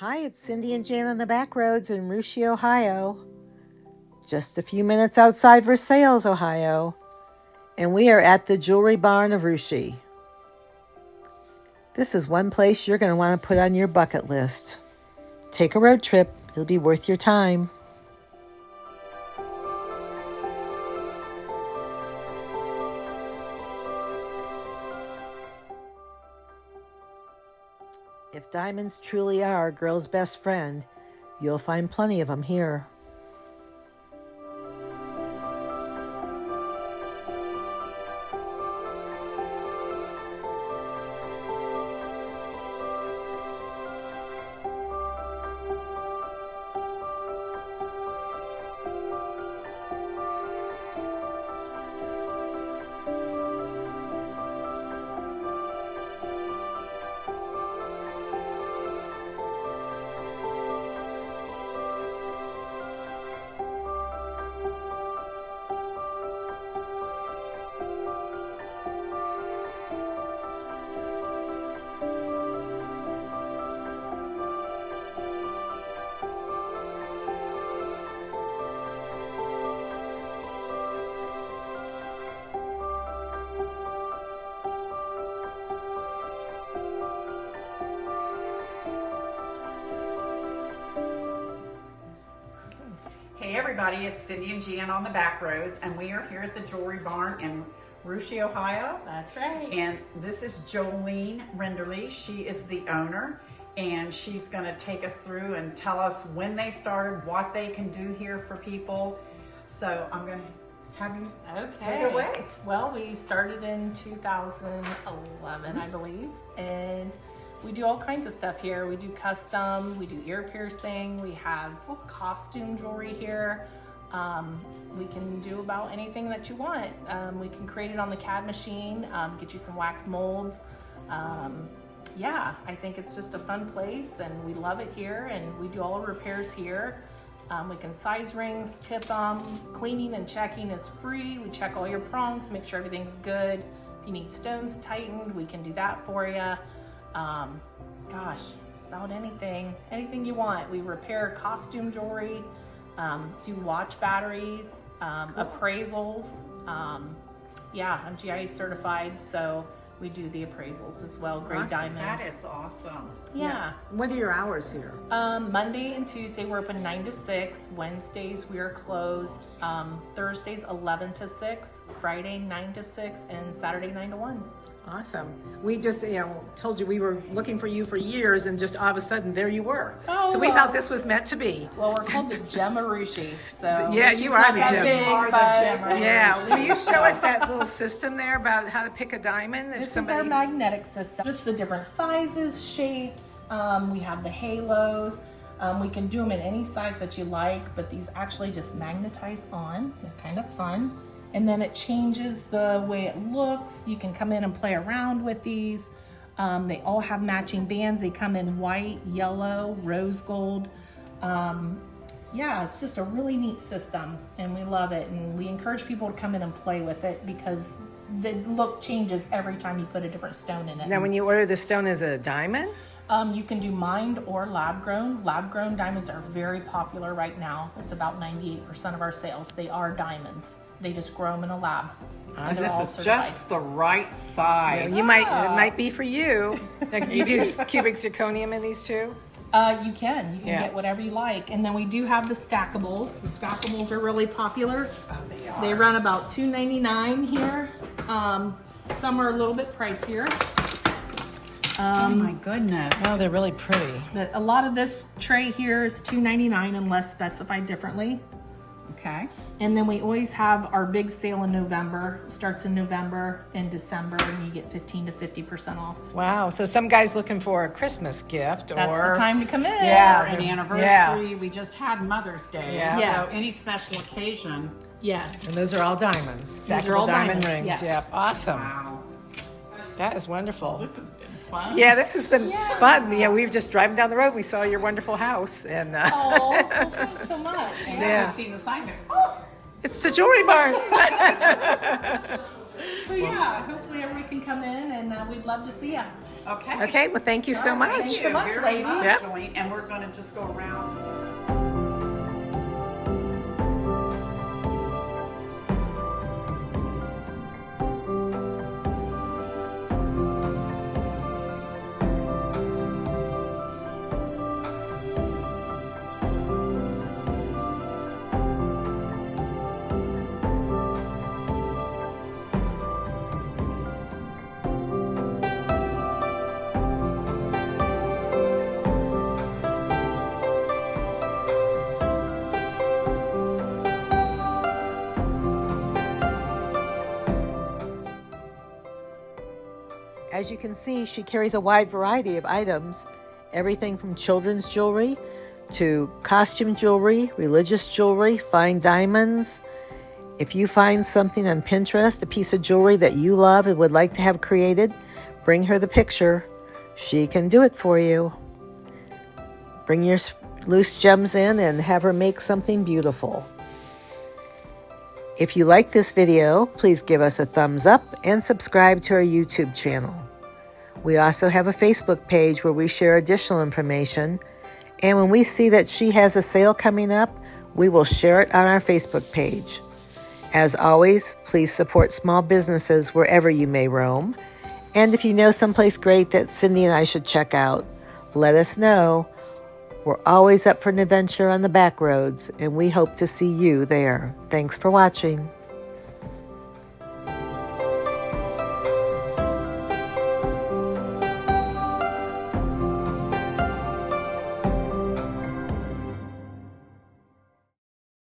Hi, it's Cindy and Jan on the back roads in Russia, Ohio. Just a few minutes outside Versailles, Ohio. And we are at the Jewelry Barn of Russia. This is one place you're going to want to put on your bucket list. Take a road trip. It'll be worth your time. If diamonds truly are a girl's best friend, you'll find plenty of them here. Hey everybody, it's Cindy and Jan on the back roads, and we are here at the Jewelry Barn in Russia, Ohio. That's right. And this is Jolene Renderly. She is the owner, and she's going to take us through and tell us when they started, what they can do here for people. So I'm going to have you take it away. Well, we started in 2011, I believe, and we do all kinds of stuff here. We do custom, we do ear piercing, we have costume jewelry here. We can do about anything that you want. We can create it on the CAD machine, get you some wax molds. Yeah, I think it's just a fun place and we love it here, and we do all the repairs here. We can size rings, tip them, cleaning and checking is free. We check all your prongs, make sure everything's good. If you need stones tightened, we can do that for you. Gosh, about anything you want. We repair costume jewelry, do watch batteries, appraisals. Yeah, I'm GIA certified, so we do the appraisals as well. Grade Awesome. diamonds. That is awesome. Yeah. What are your hours here? Monday and Tuesday we're open 9 to 6. Wednesdays we are closed. Thursdays 11 to 6. Friday 9 to 6, and Saturday 9 to 1. Awesome. We just, told you we were looking for you for years, and just all of a sudden there you were. Oh, So we well. thought this was meant to be. Well, we're called the Gem of Russia, so Yeah, Russia's you are not the that gem. big, You are the but gem of Yeah, will you show us that little system there about how to pick a diamond? If This is our magnetic system. Just the different sizes, shapes. We have the halos. We can do them in any size that you like, but these actually just magnetize on. They're kind of fun. And then it changes the way it looks. You can come in and play around with these. They all have matching bands. They come in white, yellow, rose gold. Yeah, it's just a really neat system, and we love it. And we encourage people to come in and play with it because the look changes every time you put a different stone in it. Now, when you order the stone, is it a diamond? You can do mined or lab grown. Lab grown diamonds are very popular right now. It's about 98% of our sales. They are diamonds. They just grow them in a lab. And they're all This is certified. just the right size. It might be for you. Now, you do cubic zirconium in these too? You can Yeah. get whatever you like. And then we do have the stackables. The stackables are really popular. They are. They run about $2.99 here. Some are a little bit pricier. Oh my goodness. Oh, they're really pretty. But a lot of this tray here is $2.99 unless specified differently. Okay. And then we always have our big sale in November. Starts in November and December, and you get 15 to 50% off. Wow. So some guy's looking for a Christmas gift, That's or the time to come in. Yeah. Or an anniversary. Yeah. We just had Mother's Day. Yeah. So Yes. any special occasion. Yes. And those are all diamonds. These are all Stackable diamond diamonds, rings. yes. Yep. Awesome. Wow. That is wonderful. This has been fun. Yeah, this has been fun. Yeah, we were just driving down the road. We saw your wonderful house, and Oh, well, thanks so much. And Yeah. I've seen the sign there. Oh, it's the Jewelry Barn. So yeah, hopefully everybody can come in, and we'd love to see you. Okay. Okay, well, thank you so much. Thanks so much, Very ladies. much, Yep. Celine. And we're going to just go around. As you can see, she carries a wide variety of items, everything from children's jewelry to costume jewelry, religious jewelry, fine diamonds. If you find something on Pinterest, a piece of jewelry that you love and would like to have created, bring her the picture. She can do it for you. Bring your loose gems in and have her make something beautiful. If you like this video, please give us a thumbs up and subscribe to our YouTube channel. We also have a Facebook page where we share additional information, and when we see that she has a sale coming up, we will share it on our Facebook page. As always, please support small businesses wherever you may roam, and if you know someplace great that Cindy and I should check out, let us know. We're always up for an adventure on the back roads, and we hope to see you there. Thanks for watching.